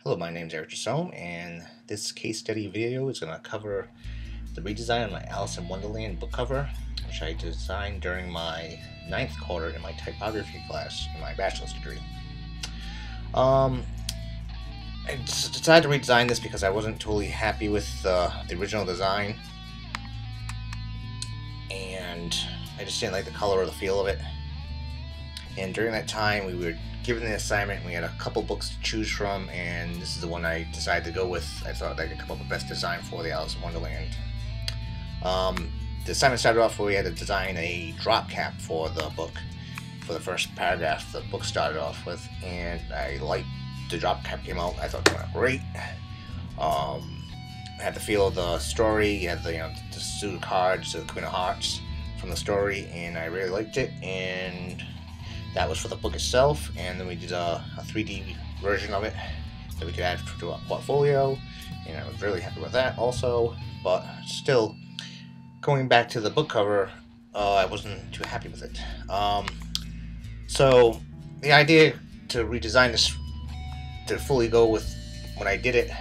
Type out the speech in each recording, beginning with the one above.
Hello, my name is Jussaume, and this case study video is going to cover the redesign of my Alice in Wonderland book cover, which I designed during my ninth quarter in my typography class in my bachelor's degree. Um, I decided to redesign this because I wasn't totally happy with the original design, and I just didn't like the color or the feel of it. And during that time, we were given the assignment. We had a couple books to choose from, and this is the one I decided to go with. I thought I could come up with the best design for the Alice in Wonderland. The assignment started off where we had to design a drop cap for the book, for the first paragraph the book started off with, and I liked the drop cap came out. I thought it went great. I had the feel of the story. You had the suit of cards, the Queen of Hearts from the story, and I really liked it. And that was for the book itself, and then we did a 3D version of it that we could add to our portfolio, and I was really happy with that also. But still, going back to the book cover, I wasn't too happy with it. So the idea to redesign this to fully go with when I did it,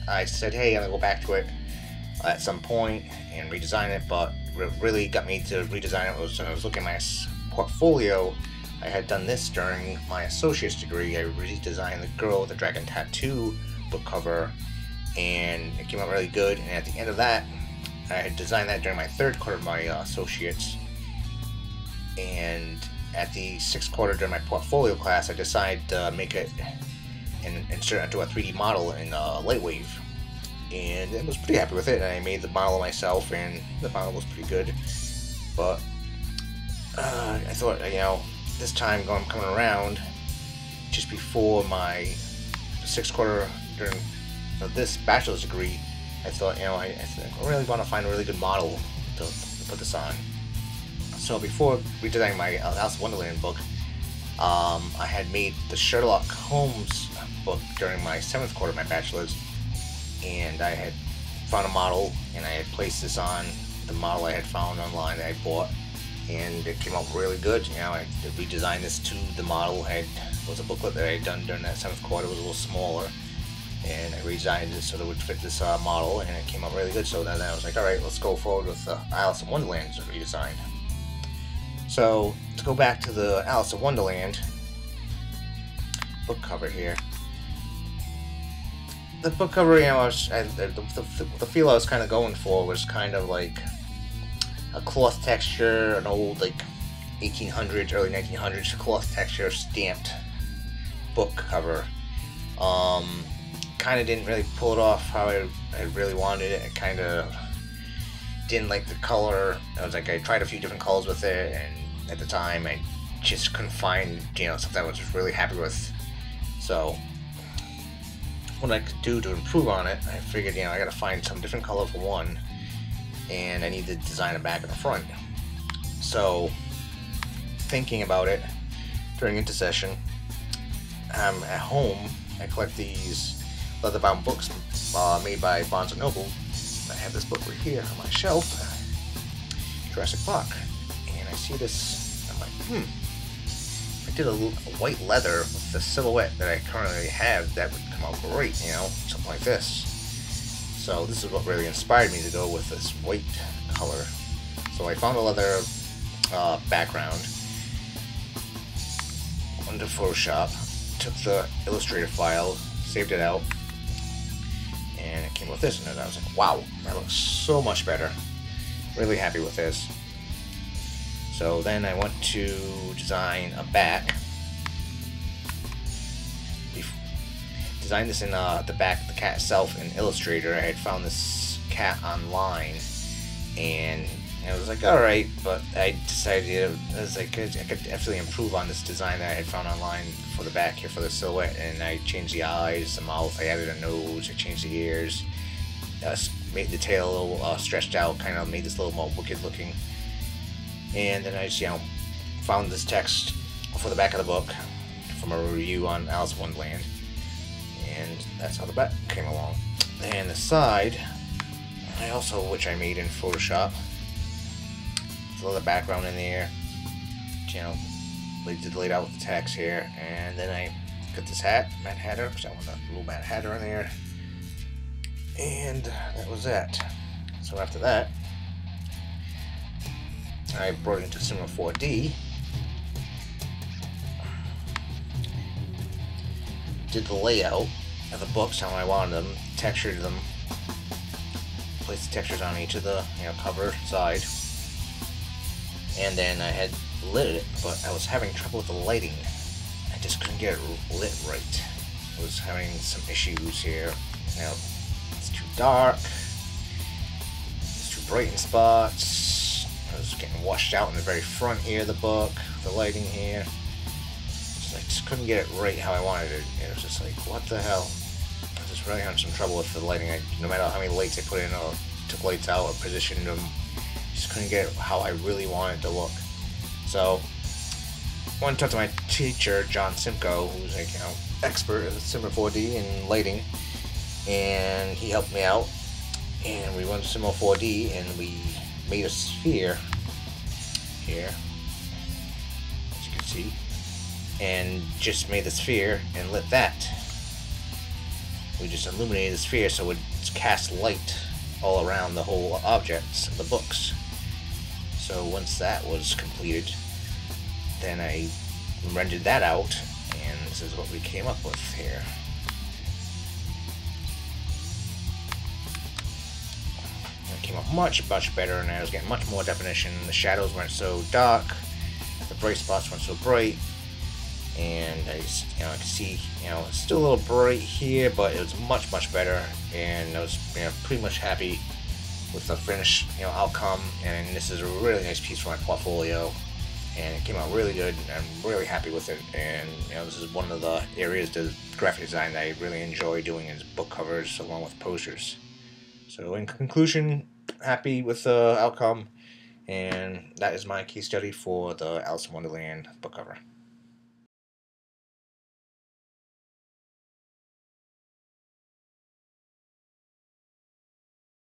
I said, hey, I'm gonna go back to it at some point and redesign it. But what really got me to redesign it was when I was looking at my portfolio. I had done this during my associate's degree. I redesigned the Girl with the Dragon Tattoo book cover, and it came out really good. And at the end of that, I had designed that during my third quarter of my associates. And at the sixth quarter during my portfolio class, I decided to make it and insert it into a 3D model in Lightwave. And I was pretty happy with it. And I made the model myself, and the model was pretty good. But I thought, this time coming around, just before my sixth quarter during this bachelor's degree, I thought, I really want to find a really good model to put this on. So before redesigning my Alice in Wonderland book, I had made the Sherlock Holmes book during my seventh quarter of my bachelor's, and I had found a model, and I had placed this on the model I had found online that I bought. And it came out really good. I redesigned this to the model. It was a booklet that I had done during that seventh quarter. It was a little smaller, and I redesigned it so that it would fit this model, and it came out really good. So then I was like, all right, let's go forward with Alice in Wonderland redesign. So to go back to the Alice in Wonderland book cover here, the book cover, the feel I was kind of going for was kind of like a cloth texture, an old 1800s, early 1900s cloth texture stamped book cover. Kind of didn't really pull it off how I really wanted it. I kind of didn't like the color. I tried a few different colors with it, and at the time I just couldn't find something I was really happy with. So what I could do to improve on it, I figured I gotta find some different color for one, and I need to design a back and a front. So, thinking about it during intercession, at home, I collect these leather-bound books made by Barnes & Noble. I have this book right here on my shelf, Jurassic Park, and I see this, I'm like, if I did a white leather with the silhouette that I currently have, that would come out great, something like this. So this is what really inspired me to go with this white color. So I found a leather background, went to Photoshop, took the Illustrator file, saved it out, and it came with this. And I was like, wow, that looks so much better. Really happy with this. So then I went to design a back. Designed this in the back of the cat itself in Illustrator. I had found this cat online, and I was like, alright, but I decided I could definitely improve on this design that I had found online for the back here for the silhouette. And I changed the eyes, the mouth, I added a nose, I changed the ears, made the tail a little stretched out, kind of made this a little more wicked looking. And then I just found this text for the back of the book from a review on Alice in Wonderland. And that's how the back came along. And the side, which I made in Photoshop, a little background in there, laid out with the text here, and then I got this hat, Mad Hatter, because I want a little Mad Hatter in there. And that was that. So after that, I brought it into Cinema 4D. Did the layout of the books how I wanted them, textured them, placed the textures on each of the cover side, and then I had lit it, but I was having trouble with the lighting. I just couldn't get it lit right. I was having some issues here. Now it's too dark, it's too bright in spots. I was getting washed out in the very front here of the book, the lighting here. I just couldn't get it right how I wanted it. It was just like, what the hell? I was just really having some trouble with the lighting. No matter how many lights I put in or took lights out or positioned them, just couldn't get it how I really wanted it to look. So I wanted to talk to my teacher, John Simcoe, who's an expert in Cinema 4D and lighting, and he helped me out. And we went to Cinema 4D and we made a sphere here, as you can see, and just made the sphere and lit that. We just illuminated the sphere so it cast light all around the whole objects of the books. So once that was completed, then I rendered that out, and this is what we came up with here. It came up much better, and I was getting much more definition. The shadows weren't so dark, the bright spots weren't so bright, and I could see, it's still a little bright here, but it was much better, and I was pretty much happy with the finished outcome. And this is a really nice piece for my portfolio, and it came out really good. I'm really happy with it, and this is one of the areas to graphic design that I really enjoy doing, is book covers along with posters. So in conclusion, happy with the outcome, and that is my case study for the Alice in Wonderland book cover.